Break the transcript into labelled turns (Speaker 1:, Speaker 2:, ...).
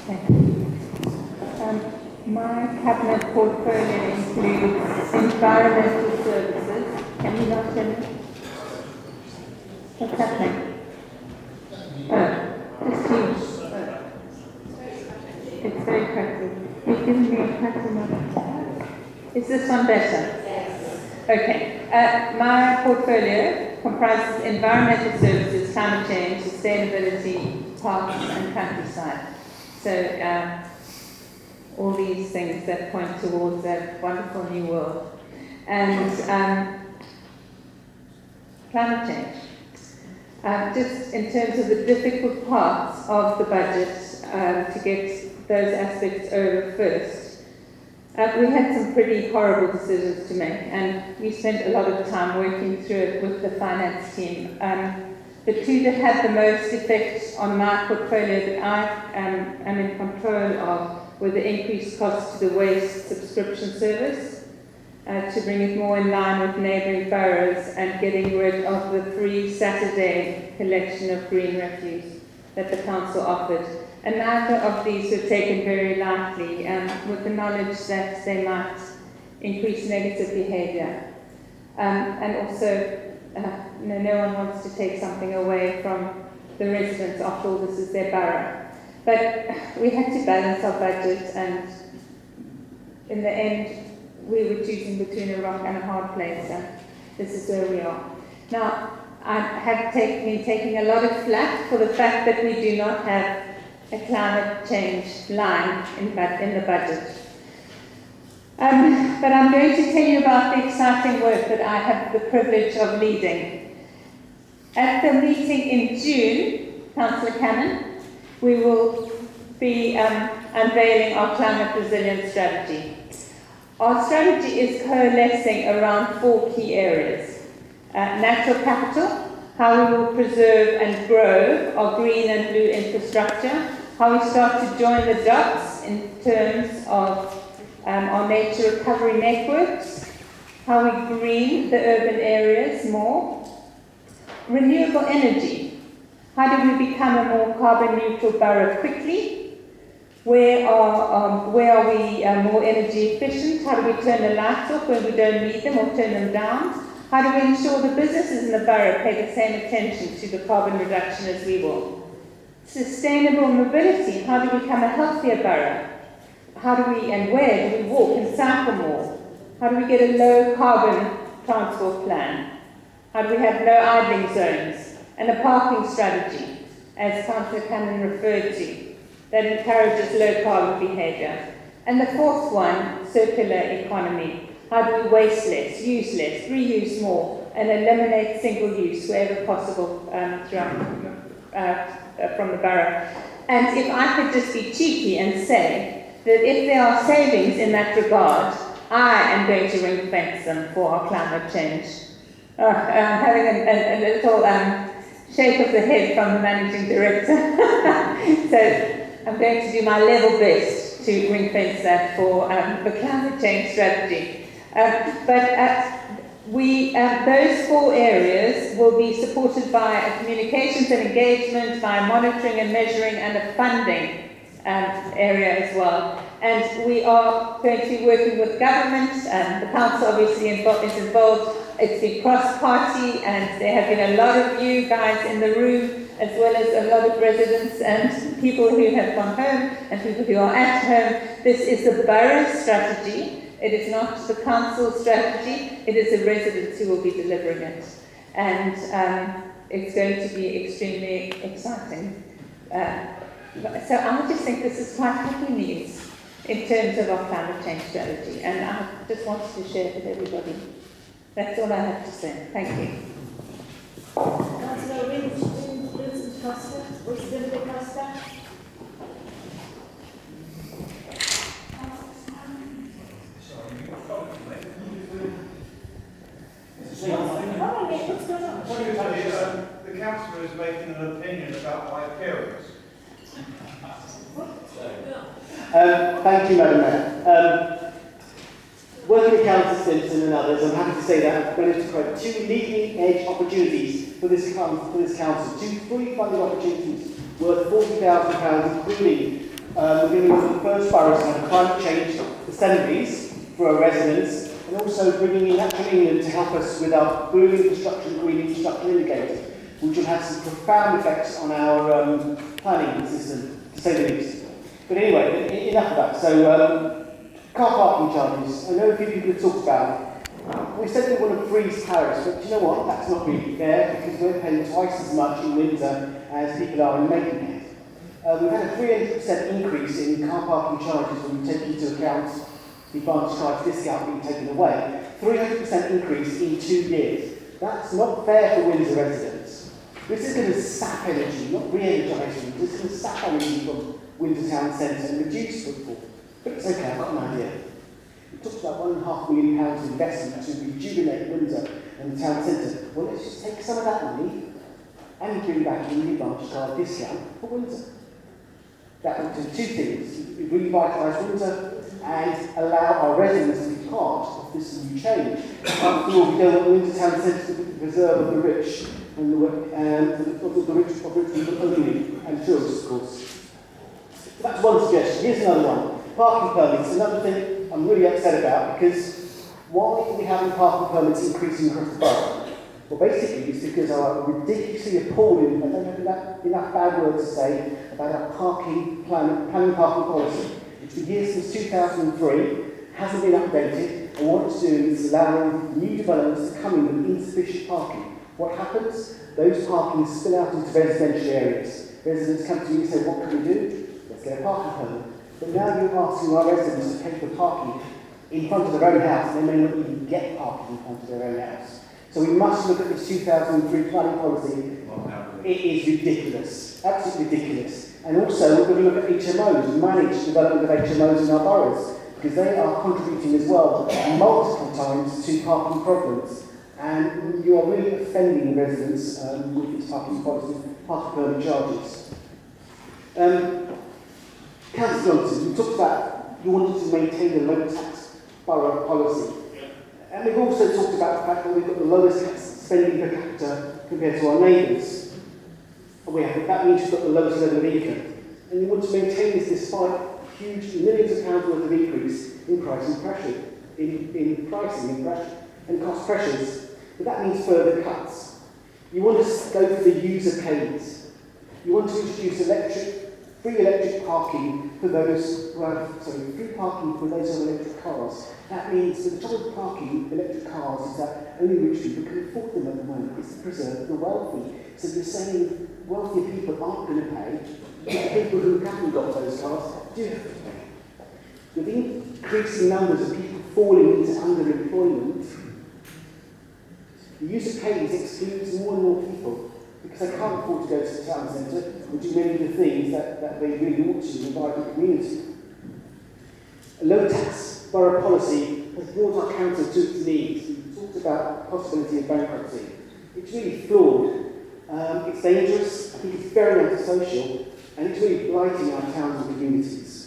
Speaker 1: My cabinet portfolio includes environmental services. Can you not tell me what's happening? Just you. It's very crackly. You've given me a crackly number. Is this one better? Okay. My portfolio comprises environmental services, climate change, sustainability, parks and countryside. So all these things that point towards a wonderful new world. And climate change. Just in terms of the difficult parts of the budget, to get those aspects over first. We had some pretty horrible decisions to make, and we spent a lot of time working through it with the finance team. The two that had the most effect on my portfolio that I am in control of were the increased cost to the waste subscription service, to bring it more in line with neighbouring boroughs and getting rid of the free Saturday collection of green refuse that the council offered. And neither of these were taken very lightly, with the knowledge that they might increase negative behaviour. And also, no one wants to take something away from the residents after all this is their borough. But we had to balance our budget, and in the end, we were choosing between a rock and a hard place, and this is where we are. Now, I have been taking a lot of flack for the fact that we do not have a climate change line in the budget. But I'm going to tell you about the exciting work that I have the privilege of leading. At the meeting in June, Councillor Cannon, we will be unveiling our climate resilience strategy. Our strategy is coalescing around 4 key areas. Natural capital, how we will preserve and grow our green and blue infrastructure, how we start to join the dots in terms of our nature recovery networks, how we green the urban areas more, renewable energy, how do we become a more carbon neutral borough quickly, where are we more energy efficient, how do we turn the lights off when we don't need them or turn them down, how do we ensure the businesses in the borough pay the same attention to the carbon reduction as we will? Sustainable mobility, how do we become a healthier borough? How do we and where do we walk and cycle more? How do we get a low carbon transport plan? How do we have no idling zones? And a parking strategy, as Councillor Cannon referred to, that encourages low carbon behaviour. And the fourth one, circular economy. How do we waste less, use less, reuse more, and eliminate single use wherever possible from the borough? And if I could just be cheeky and say that if there are savings in that regard, I am going to ring fence them for our climate change. Having a little shake of the head from the managing director. So I'm going to do my level best to ring fence that for the climate change strategy. Those 4 areas will be supported by a communications and engagement, by monitoring and measuring, and a funding area as well. And we are going to be working with government, and the council obviously is involved. It's been cross-party, and there have been a lot of you guys in the room, as well as a lot of residents and people who have gone home and people who are at home. This is the borough strategy. It is not the council strategy. It is the residents who will be delivering it. And it's going to be extremely exciting. So I just think this is quite happy news in terms of our climate change strategy. And I just wanted to share it with everybody. That's all I have to say. Thank you.
Speaker 2: Councillor Vincent Costa, or Senator Costa.
Speaker 3: The councillor is making an opinion about my appearance.
Speaker 4: Thank you, Madam Mayor. Working with Councillor Simpson and others, I'm happy to say that I've managed to create 2 leading edge opportunities for this council, 2 fully funded opportunities worth £40,000, including We're going to look at the first boroughs and have climate change assemblies for our residents, and also bringing in Natural England to help us with our blue infrastructure and green infrastructure indicator, which will have some profound effects on our planning system, to say the least. But anyway, enough of that. So, car parking charges. I know a few people have talked about it. We said we want to freeze tariffs, but do you know what? That's not really fair, because we're paying twice as much in winter as people are in Maidenhead. We've had a 300% increase in car parking charges when you take into account the advantage charge discount being taken away. 300% increase in 2 years. That's not fair for Windsor residents. This is going to sap energy, not re-energise Windsor. It's going to sap energy from Windsor Town Centre and reduce footfall. But it's okay, I've got an idea. We talked about £1.5 million investment to rejuvenate Windsor and the town centre. Well, let's just take some of that money and bring back in the advantage card discount for Windsor. That will do two things. It will revitalise Windsor and allow our residents to be part of this new change. After all, we don't want Windsor Town Centre to be the preserve of the rich and the rich people only, and tourists, of course. That's one suggestion. Here's another one. Parking permits, another thing I'm really upset about, because why are we having parking permits increasing across the borough? Well, basically, it's because our ridiculously appalling, I don't have enough bad words to say, about our planning parking policy, which for years since 2003 hasn't been updated, and what it's doing is allowing new developments to come in with insufficient parking. What happens? Those parkings spill out into residential areas. Residents come to you and say, what can we do? Let's get a parking permit. But now you're asking our residents to pay for parking in front of their own house, and they may not even get parking in front of their own house. So we must look at this 2003 planning policy. It is ridiculous, absolutely ridiculous. And also we're going to look at HMOs, manage development of HMOs in our boroughs, because they are contributing as well multiple times to parking problems. And you are really offending residents with this parking policy, parking permit charges. Councillor Johnson, you talked about you wanted to maintain a low tax borough policy. And we've also talked about the fact that we've got the lowest spending per capita compared to our neighbours. That means we've got the lowest level of income. And you want to maintain this despite huge millions of pounds worth of increase in pricing pressure, in pricing and cost pressures. But that means further cuts. You want to go for the user pays. You want to introduce free electric parking for those who have, free parking for those who have electric cars. That means that the trouble with parking electric cars is that only rich people can afford them at the moment. It's to preserve the wealthy. So you're saying wealthier people aren't going to pay, but the people who haven't got those cars do have to pay. With increasing numbers of people falling into underemployment, the use of pays excludes more and more people because they can't afford to go to the town centre and do many of the things that they really want to in the vibrant community. A low tax borough policy has brought our council to its knees. We talked about the possibility of bankruptcy. It's really flawed. It's dangerous. I think it's very antisocial, and it's really blighting our towns and communities.